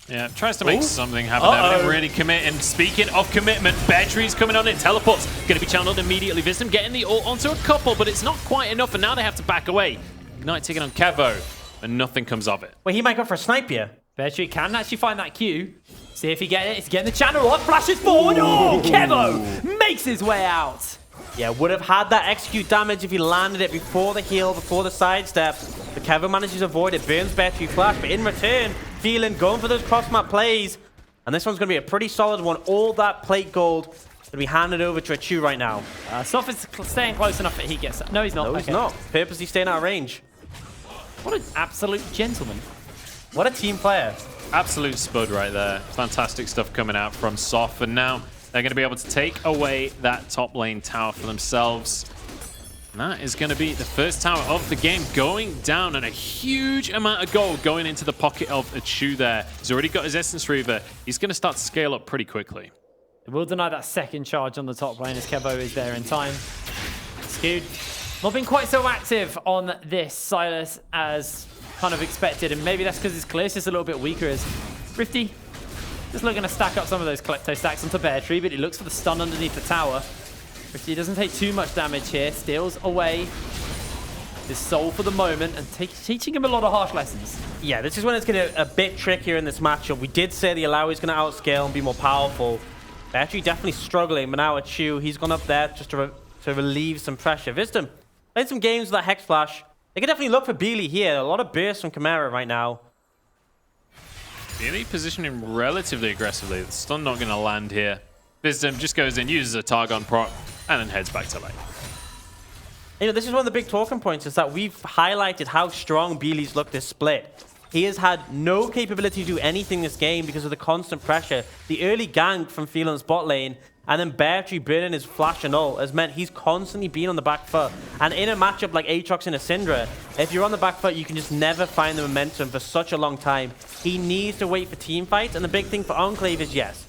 Yeah, tries to make something happen there, but didn't really commit. And speaking of commitment, Bertrude's coming on in. Teleport's going to be channeled immediately. Wisdom getting the ult onto a couple, but it's not quite enough, and now they have to back away. Ignite taking on Kevo, and nothing comes of it. Well, he might go for a snipe here. Bertrude can actually find that Q. See if he gets it. He's getting the channel up. Flashes forward. Oh, Kevo makes his way out. Yeah, would have had that execute damage if he landed it before the heal, before the sidestep. But Kevin manages to avoid it, burns Bertrude Flash, but in return, Phelan going for those cross-map plays. And this one's going to be a pretty solid one. All that plate gold going to be handed over to Achu right now. Soft is staying close enough that he gets it. No, he's not. No, he's not. Purposely staying out of range. What an absolute gentleman. What a team player. Absolute spud right there. Fantastic stuff coming out from Soft, and now they're going to be able to take away that top lane tower for themselves. And that is going to be the first tower of the game going down, and a huge amount of gold going into the pocket of Achu there. He's already got his Essence Reaver. He's going to start to scale up pretty quickly. They will deny that second charge on the top lane as Kevo is there in time. Scoot not been quite so active on this Silas as kind of expected, and maybe that's because his clear's just a little bit weaker as Rifty just looking to stack up some of those Klepto stacks onto Bertrude, but he looks for the stun underneath the tower. Rifty doesn't take too much damage here, steals away his soul for the moment and teaching him a lot of harsh lessons. Yeah, this is when it's going to get a bit trickier in this matchup. We did say the Alawi is going to outscale and be more powerful. Bertrude definitely struggling, but now Achu, he's gone up there just to relieve some pressure. Wisdom played some games with that Hex Flash. They can definitely look for Beely here. A lot of bursts from Chimera right now. Beely positioning relatively aggressively. The stun not going to land here. Wisdom just goes in, uses a Targon proc, and then heads back to lane. You know, this is one of the big talking points, is that we've highlighted how strong Beely's look this split. He has had no capability to do anything this game because of the constant pressure. The early gank from Phelan's bot lane, and then Bertrude burning his flash and all, has meant he's constantly been on the back foot. And in a matchup like Aatrox and a Syndra, if you're on the back foot, you can just never find the momentum for such a long time. He needs to wait for team fights, and the big thing for Enclave is, yes,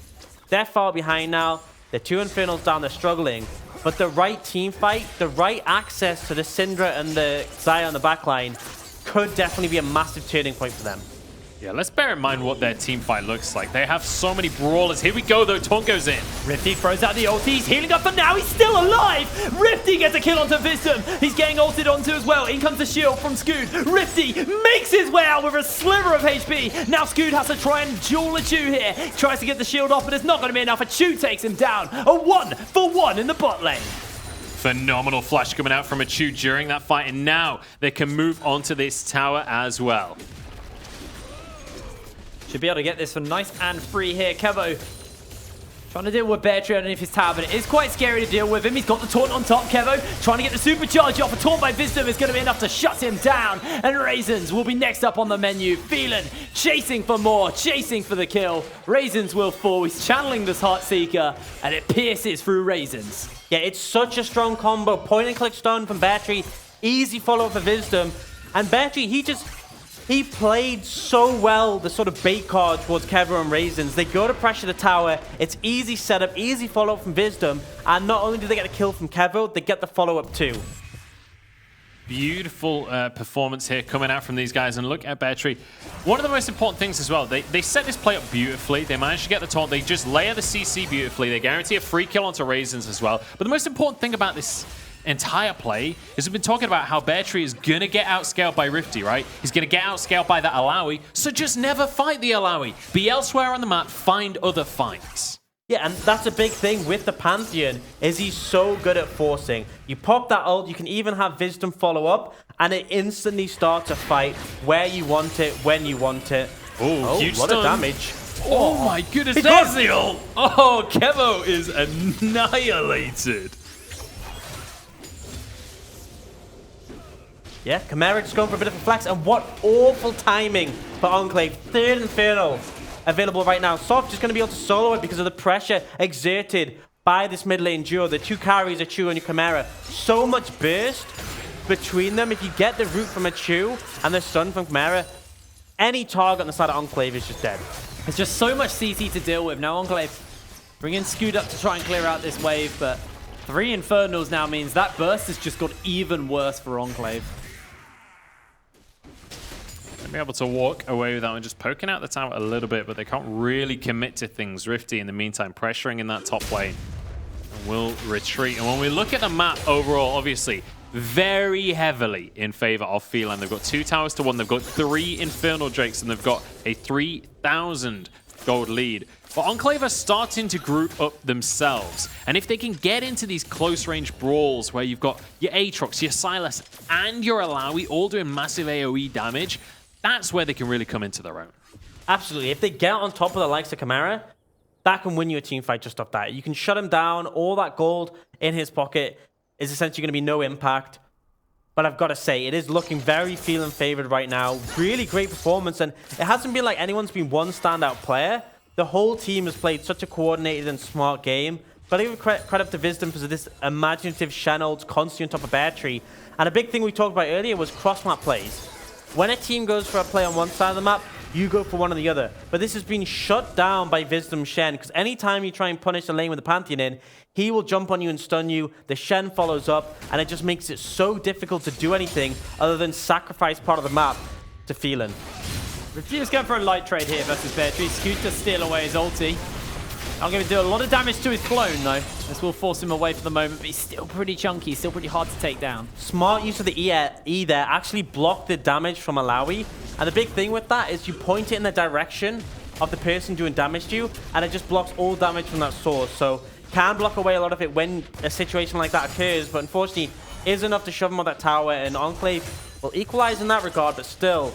They're far behind now. They're 2 Infernals down. They're struggling. But the right team fight, the right access to the Syndra and the Xayah on the backline could definitely be a massive turning point for them. Yeah, let's bear in mind what their team fight looks like. They have so many brawlers. Here we go, though. Taunt goes in. Rifty throws out the ult. He's healing up for now. He's still alive. Rifty gets a kill onto Wisdom. He's getting ulted onto as well. In comes the shield from Scoot. Rifty makes his way out with a sliver of HP. Now Scoot has to try and duel a Chew here. Tries to get the shield off, but it's not going to be enough. A Chew takes him down. A 1-for-1 in the bot lane. Phenomenal flash coming out from a Chew during that fight, and now they can move on to this tower as well. Should be able to get this for nice and free here. Kevo trying to deal with Bear Tree underneath his tower, but it is quite scary to deal with him. He's got the taunt on top. Kevo trying to get the supercharge off. A taunt by Wisdom is going to be enough to shut him down. And Raisins will be next up on the menu. Phelan chasing for more, chasing for the kill. Raisins will fall. He's channeling this Heartseeker, and it pierces through Raisins. Yeah, it's such a strong combo. Point and click stun from Battery. Easy follow-up for Wisdom. And Battery, he played so well the sort of bait card towards Kevo and Raisins. They go to pressure the tower. It's easy setup, easy follow-up from Wisdom. And not only do they get a kill from Kevo, they get the follow-up too. Beautiful performance here coming out from these guys. And look at Bear Tree. One of the most important things as well, they set this play up beautifully. They managed to get the taunt. They just layer the CC beautifully. They guarantee a free kill onto Raisins as well. But the most important thing about this entire play is we've been talking about how Bear Tree is going to get outscaled by Rifty, right? He's going to get outscaled by that Alawi, so just never fight the Alawi. Be elsewhere on the map, find other fights. Yeah, and that's a big thing with the Pantheon, is he's so good at forcing. You pop that ult, you can even have Wisdom follow up, and it instantly starts a fight where you want it, when you want it. Oh, huge lot stun. of damage. Oh my goodness, there's the ult. Oh, Kevo is annihilated. Yeah, Chimera just going for a bit of a flex, and what awful timing for Enclave. 3rd Infernal available right now. Soft just going to be able to solo it because of the pressure exerted by this mid lane duo. The 2 carries, a Chew and a Chimera. So much burst between them. If you get the root from a Chew and the stun from Chimera, any target on the side of Enclave is just dead. There's just so much CC to deal with. Now Enclave bringing Scoot up to try and clear out this wave, but 3 Infernals now means that burst has just got even worse for Enclave. Be able to walk away with that one, just poking out the tower a little bit, but they can't really commit to things. Rifty, in the meantime, pressuring in that top lane, and will retreat. And when we look at the map overall, obviously, very heavily in favor of Phelan. They've got 2 towers to 1. They've got 3 Infernal Drakes, and they've got a 3,000 gold lead. But Enclave are starting to group up themselves. And if they can get into these close-range brawls where you've got your Aatrox, your Sylas, and your Alawi all doing massive AoE damage, that's where they can really come into their own. Absolutely. If they get on top of the likes of Chimera, that can win you a team fight just off that. You can shut him down. All that gold in his pocket is essentially going to be no impact. But I've got to say, it is looking very Phelan favored right now. Really great performance. And it hasn't been like anyone's been one standout player. The whole team has played such a coordinated and smart game. But I give credit to Wisdom because of this imaginative Shen ult constantly on top of Bear Tree. And a big thing we talked about earlier was cross-map plays. When a team goes for a play on one side of the map, you go for one on the other. But this has been shut down by Wisdom Shen, because anytime you try and punish the lane with the Pantheon in, he will jump on you and stun you. The Shen follows up, and it just makes it so difficult to do anything other than sacrifice part of the map to Phelan. Refuse going for a light trade here versus Bear Tree. Scoot to steal away his ulti. I'm going to do a lot of damage to his clone, though. This will force him away for the moment, but he's still pretty chunky, still pretty hard to take down. Smart use of the E there actually blocked the damage from Alawi. And the big thing with that is you point it in the direction of the person doing damage to you, and it just blocks all damage from that source. So can block away a lot of it when a situation like that occurs, but unfortunately is enough to shove him on that tower, and Enclave will equalize in that regard, but still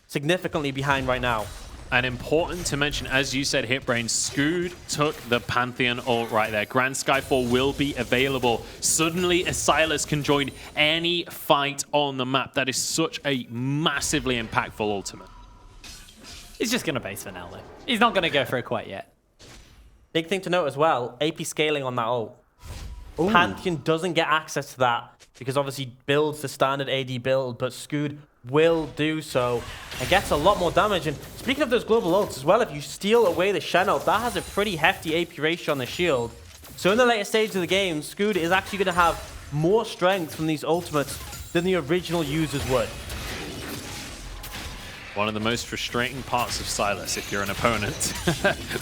significantly behind right now. And important to mention, as you said, Hitbrain, Scoot took the Pantheon ult right there. Grand Skyfall will be available. Suddenly, a Sylas can join any fight on the map. That is such a massively impactful ultimate. He's just going to base for now, though. He's not going to go for it quite yet. Big thing to note as well, AP scaling on that ult. Pantheon doesn't get access to that because obviously builds the standard AD build, but Scoot will do so and gets a lot more damage. And speaking of those global ults as well, if you steal away the Shen ult, that has a pretty hefty AP ratio on the shield. So in the later stage of the game, Scoot is actually going to have more strength from these ultimates than the original users would. One of the most frustrating parts of Silas if you're an opponent,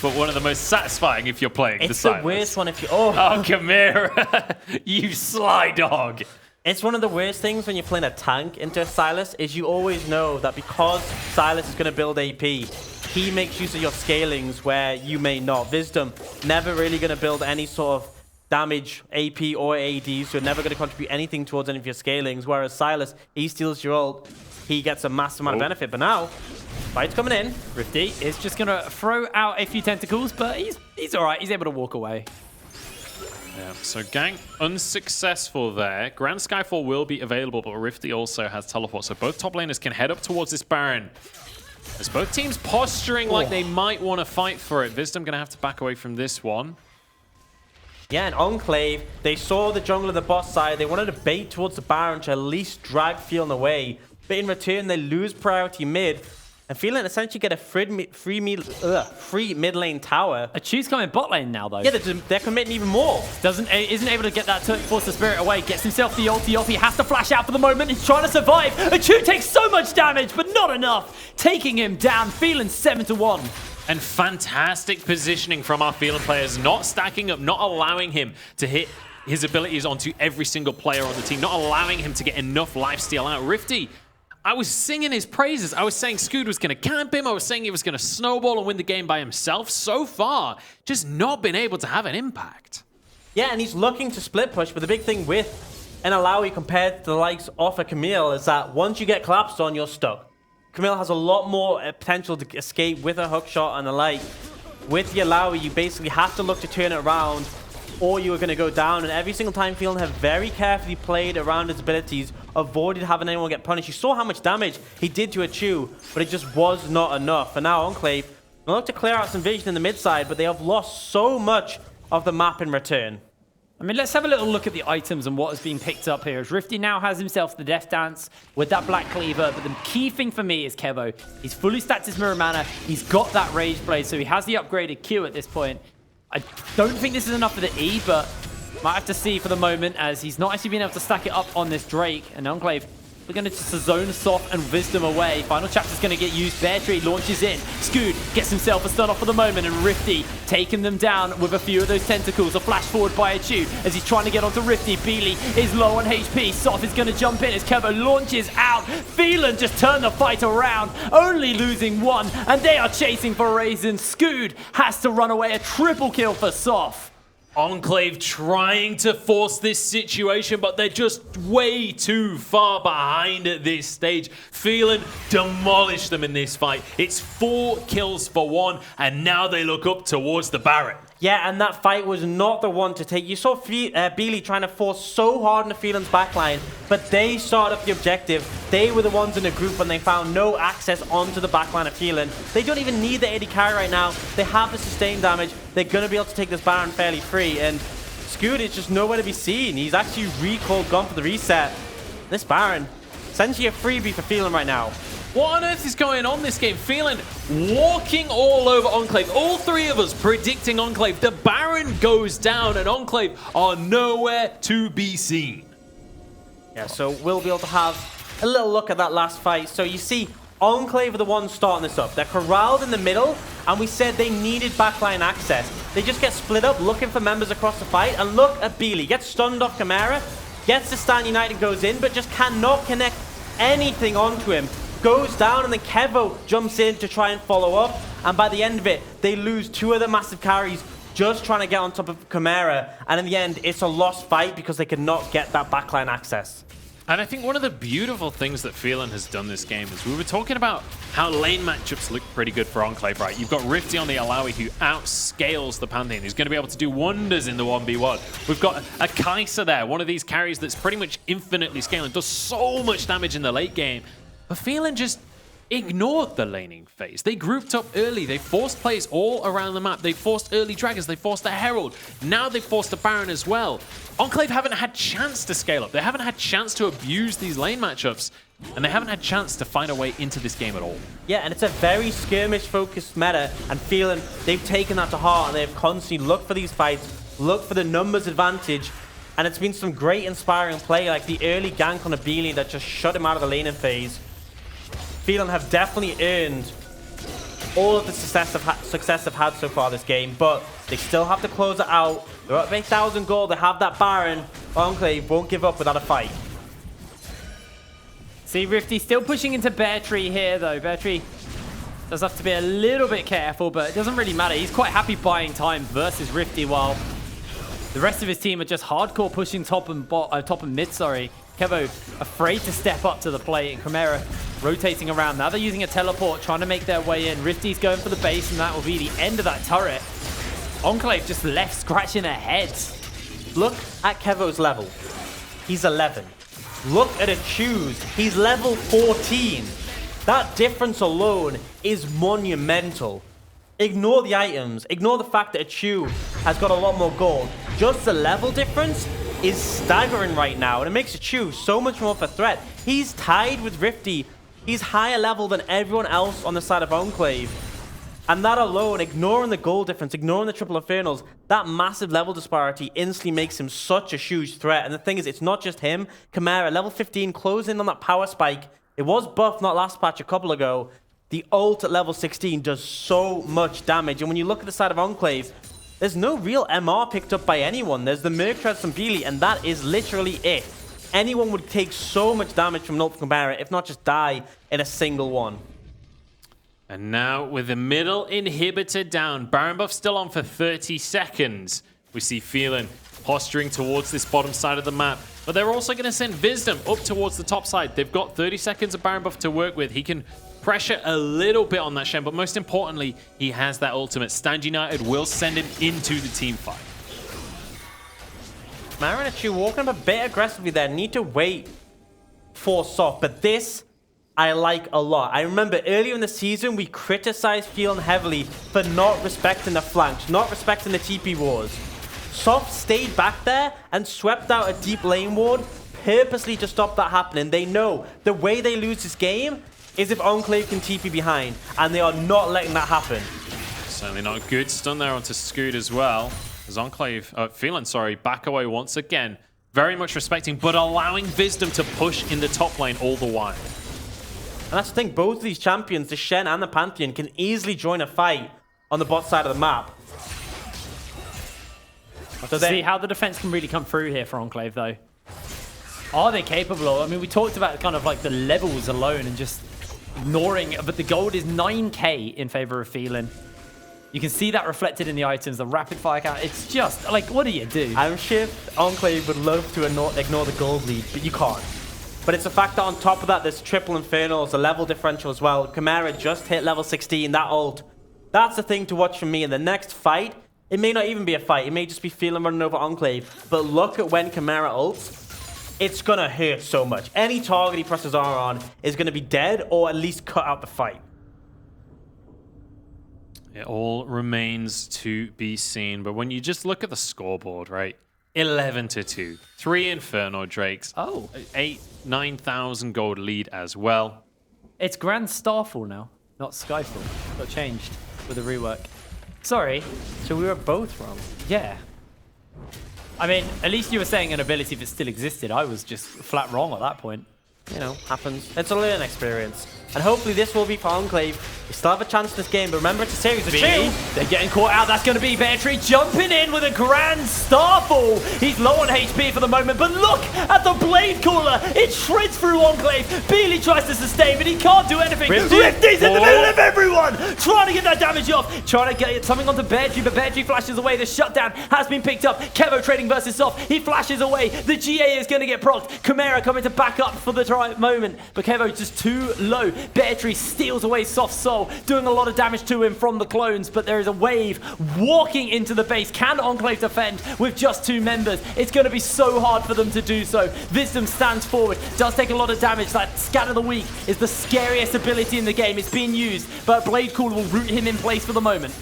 but one of the most satisfying if you're playing the Silas. It's the worst one if you... Oh, Chimera, you sly dog. It's one of the worst things when you're playing a tank into a Silas, is you always know that because Silas is going to build AP, he makes use of your scalings where you may not. Wisdom, never really going to build any sort of damage, AP or AD, so you're never going to contribute anything towards any of your scalings, whereas Silas, he steals your ult, he gets a massive amount of benefit. But now, fight's coming in. Rifty is just going to throw out a few tentacles, but he's all right. He's able to walk away. Yeah, so gank unsuccessful there. Grand Skyfall will be available, but Rifty also has teleport, so both top laners can head up towards this Baron. As both teams posturing like they might want to fight for it. Wisdom going to have to back away from this one. Yeah, and Enclave, they saw the jungle of the bot side. They wanted to bait towards the Baron to at least drag Phelan away. But in return, they lose priority mid. And Phelan essentially get a free mid lane tower. A choose coming bot lane now, though. Yeah, they're committing even more. Isn't able to get that Force the Spirit away. Gets himself the ulti off. He has to flash out for the moment. He's trying to survive. Achu takes so much damage, but not enough. Taking him down. Phelan 7-1. And fantastic positioning from our Phelan players. Not stacking up, not allowing him to hit his abilities onto every single player on the team. Not allowing him to get enough lifesteal out. Rifty, I was singing his praises. I was saying Scoot was going to camp him. I was saying he was going to snowball and win the game by himself. So far, just not been able to have an impact. Yeah, and he's looking to split push, but the big thing with an Alawi compared to the likes of a Camille is that once you get collapsed on, you're stuck. Camille has a lot more potential to escape with a hook shot and the like. With the Alawi, you basically have to look to turn it around, or you are going to go down. And every single time Phelan have very carefully played around his abilities, avoided having anyone get punished. You saw how much damage he did to Achu, but it just was not enough. And now Enclave will look to clear out some vision in the mid side, but they have lost so much of the map in return. I mean, let's have a little look at the items and what has been picked up here. As Rifty now has himself the Death Dance with that Black Cleaver, but the key thing for me is Kevo. He's fully stacked his Mirror Mana. He's got that Rage Blade, so he has the upgraded Q at this point. I don't think this is enough for the E, but might have to see for the moment, as he's not actually been able to stack it up on this Drake. And Enclave, we're going to just zone Soft and Wisdom away. Final Chapter's going to get used. Bear Tree launches in. Scoot gets himself a stun off for the moment, and Rifty taking them down with a few of those tentacles. A flash forward by Achu as he's trying to get onto Rifty. Beely is low on HP. Soft is going to jump in as Kevo launches out. Phelan just turned the fight around, only losing one, and they are chasing for Raisin. Scoot has to run away. A triple kill for Soft. Enclave trying to force this situation, but they're just way too far behind at this stage. Phelan demolished them in this fight. It's 4 kills for 1, and now they look up towards the Baron. Yeah, and that fight was not the one to take. You saw Beely trying to force so hard into Phelan's backline, but they started up the objective. They were the ones in the group when they found no access onto the backline of Phelan. They don't even need the AD carry right now. They have the sustained damage. They're going to be able to take this Baron fairly free, and Scoot is just nowhere to be seen. He's actually recalled Gone for the reset. This Baron, essentially a freebie for Phelan right now. What on earth is going on this game? Phelan walking all over Enclave. All 3 of us predicting Enclave. The Baron goes down, and Enclave are nowhere to be seen. Yeah, so we'll be able to have a little look at that last fight. So you see, Enclave are the ones starting this up. They're corralled in the middle, and we said they needed backline access. They just get split up, looking for members across the fight. And look at Beely. Gets stunned off Chimera, gets the Stand United, goes in, but just cannot connect anything onto him. Goes down, and then Kevo jumps in to try and follow up. And by the end of it, they lose 2 of the massive carries just trying to get on top of Chimera. And in the end, it's a lost fight because they could not get that backline access. And I think one of the beautiful things that Phelan has done this game is we were talking about how lane matchups look pretty good for Enclave, right? You've got Rifty on the Alawi who outscales the Pantheon. He's going to be able to do wonders in the 1v1. We've got a Kai'Sa there, one of these carries that's pretty much infinitely scaling, does so much damage in the late game. But Phelan just ignored the laning phase. They grouped up early. They forced plays all around the map. They forced early Dragons. They forced a Herald. Now they forced a Baron as well. Enclave haven't had chance to scale up. They haven't had chance to abuse these lane matchups. And they haven't had chance to find a way into this game at all. Yeah, and it's a very skirmish-focused meta, and Phelan, they've taken that to heart, and they've constantly looked for these fights, looked for the numbers advantage, and it's been some great inspiring play, like the early gank on a Phelan that just shut him out of the laning phase. Phelan have definitely earned all of the success they've had so far this game, but they still have to close it out. They're up 8,000 gold, they have that Baron. Enclave won't give up without a fight. See, Rifty still pushing into Bear Tree here, though. Bear Tree does have to be a little bit careful, but it doesn't really matter. He's quite happy buying time versus Rifty, while the rest of his team are just hardcore pushing top and mid, sorry. Kevo afraid to step up to the plate, and Chimera rotating around. Now they're using a teleport, trying to make their way in. Rifty's going for the base, and that will be the end of that turret. Enclave just left scratching their heads. Look at Kevo's level. He's 11. Look at Choose. He's level 14. That difference alone is monumental. Ignore the items. Ignore the fact that Achu has got a lot more gold. Just the level difference is staggering right now, and it makes Achu so much more of a threat. He's tied with Rifty. He's higher level than everyone else on the side of Enclave. And that alone, ignoring the gold difference, ignoring the triple infernals, that massive level disparity instantly makes him such a huge threat. And the thing is, it's not just him. Chimera, level 15, closing on that power spike. It was buffed, not last patch, a couple ago. The ult at level 16 does so much damage. And when you look at the side of Enclave, there's no real MR picked up by anyone. There's the Merc Treads from Phelan, and that is literally it. Anyone would take so much damage from an ult from Chimera, if not just die in a single one. And now with the middle inhibitor down, Baron buff still on for 30 seconds. We see Phelan posturing towards this bottom side of the map, but they're also going to send Wisdom up towards the top side. They've got 30 seconds of Baron buff to work with. He can pressure a little bit on that Shen, but most importantly, he has that ultimate. Stand United will send him into the team fight. Mara and Achu walking up a bit aggressively there. Need to wait for soft, but this I like a lot. I remember earlier in the season, we criticized Phelan heavily for not respecting the flanks, not respecting the TP wars. Soft stayed back there and swept out a deep lane ward purposely to stop that happening. They know the way they lose this game is if Enclave can TP behind, and they are not letting that happen. Certainly not a good stun there onto Scoot as well. As Enclave, Phelan, sorry, back away once again. Very much respecting, but allowing Wisdom to push in the top lane all the while. And that's the thing, both of these champions, the Shen and the Pantheon, can easily join a fight on the bot side of the map. So see how the defense can really come through here for Enclave, though. Are they capable of? I mean, we talked about kind of like the levels alone and just ignoring, but the gold is 9k in favor of Phelan. You can see that reflected in the items, the rapid fire count. It's just like, what do you do? I'm sure Enclave would love to ignore the gold lead, but you can't. But it's the fact that on top of that, there's triple infernals, a level differential as well. Chimera just hit level 16, that ult. That's the thing to watch from me in the next fight. It may not even be a fight. It may just be Phelan running over Enclave. But look at when Chimera ults. It's going to hurt so much. Any target he presses R on is going to be dead or at least cut out the fight. It all remains to be seen. But when you just look at the scoreboard, right? 11-2. 3 Inferno Drakes. Oh. 9,000 gold lead as well. It's Grand Starfall now, not Skyfall. Got changed with the rework. Sorry. So we were both wrong. Yeah. I mean, at least you were saying an ability if it still existed. I was just flat wrong at that point. You know, happens. It's a learning experience. And hopefully this will be for Enclave. We still have a chance in this game, but remember it's a series of 2. They're getting caught out. That's going to be Bear Tree jumping in with a Grand Starfall. He's low on HP for the moment, but look at the Blade Caller. It shreds through Enclave. Beely tries to sustain, but he can't do anything. Rifty's in the middle of everyone, trying to get that damage off, trying to get something onto Bear Tree, but Bear Tree flashes away. The shutdown has been picked up. Kevo trading versus Soft. He flashes away. The GA is going to get procced. Chimera coming to back up for the try. right moment, but Kevo just too low. Beatrice steals away Soft Soul, doing a lot of damage to him from the clones, but there is a wave walking into the base. Can Enclave defend with just 2 members? It's going to be so hard for them to do so. Wisdom stands forward, does take a lot of damage. That Scatter the Weak is the scariest ability in the game. It's being used, but Blade Cooler will root him in place for the moment.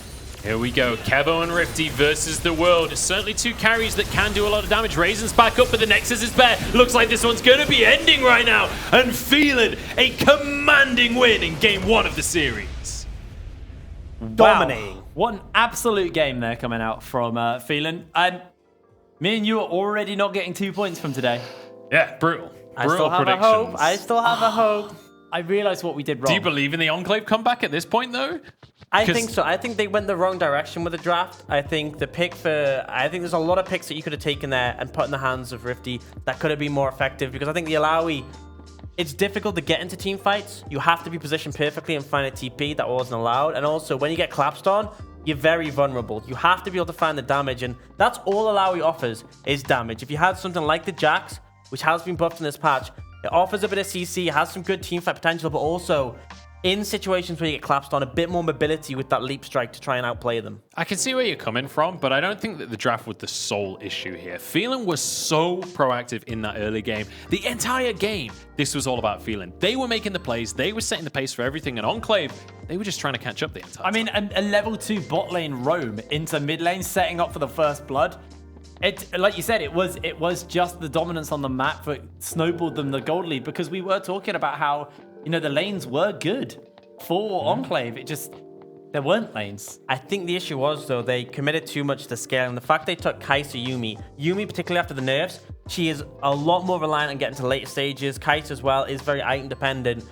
Here we go, Kevo and Rifty versus the world. Certainly 2 carries that can do a lot of damage. Raisin's back up, but the Nexus is bare. Looks like this one's going to be ending right now. And Phelan, a commanding win in game 1 of the series. Dominating. Wow. What an absolute game there coming out from Phelan. Me and you are already not getting 2 points from today. Yeah, brutal. I still have a hope. I still have a hope. I realized what we did wrong. Do you believe in the Enclave comeback at this point, though? I think so. I think they went the wrong direction with the draft. I think there's a lot of picks that you could have taken there and put in the hands of Rifty that could have been more effective, because I think the Alawi, it's difficult to get into team fights. You have to be positioned perfectly and find a TP. That wasn't allowed. And also, when you get collapsed on, you're very vulnerable. You have to be able to find the damage, and that's all Alawi offers is damage. If you had something like the Jax, which has been buffed in this patch, it offers a bit of CC, has some good team fight potential, but also in situations where you get collapsed on, a bit more mobility with that leap strike to try and outplay them. I can see where you're coming from, but I don't think that the draft was the sole issue here. Phelan was so proactive in that early game. The entire game, this was all about Phelan. They were making the plays, they were setting the pace for everything, and Enclave, they were just trying to catch up the entire time. I mean, a level 2 bot lane roam into mid lane, setting up for the first blood. Like you said, it was just the dominance on the map that snowballed them the gold lead, because we were talking about how, you know, the lanes were good for Enclave. There weren't lanes. I think the issue was, though, they committed too much to scale. And the fact they took Kai'Sa Yuumi, particularly after the nerfs, she is a lot more reliant on getting to late stages. Kai'Sa as well is very item dependent.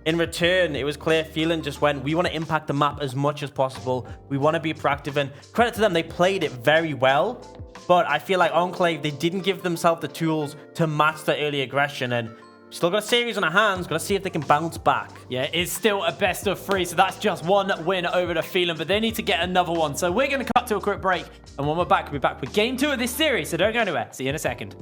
In return, it was clear Phelan just went, we want to impact the map as much as possible. We want to be proactive, and credit to them, they played it very well. But I feel like Enclave, they didn't give themselves the tools to match the early aggression, and still got a series on our hands. Got to see if they can bounce back. Yeah, it's still a best of 3, so that's just 1 win over to Phelan, but they need to get another one. So we're going to cut to a quick break, and when we're back, we'll be back with game 2 of this series, so don't go anywhere. See you in a second.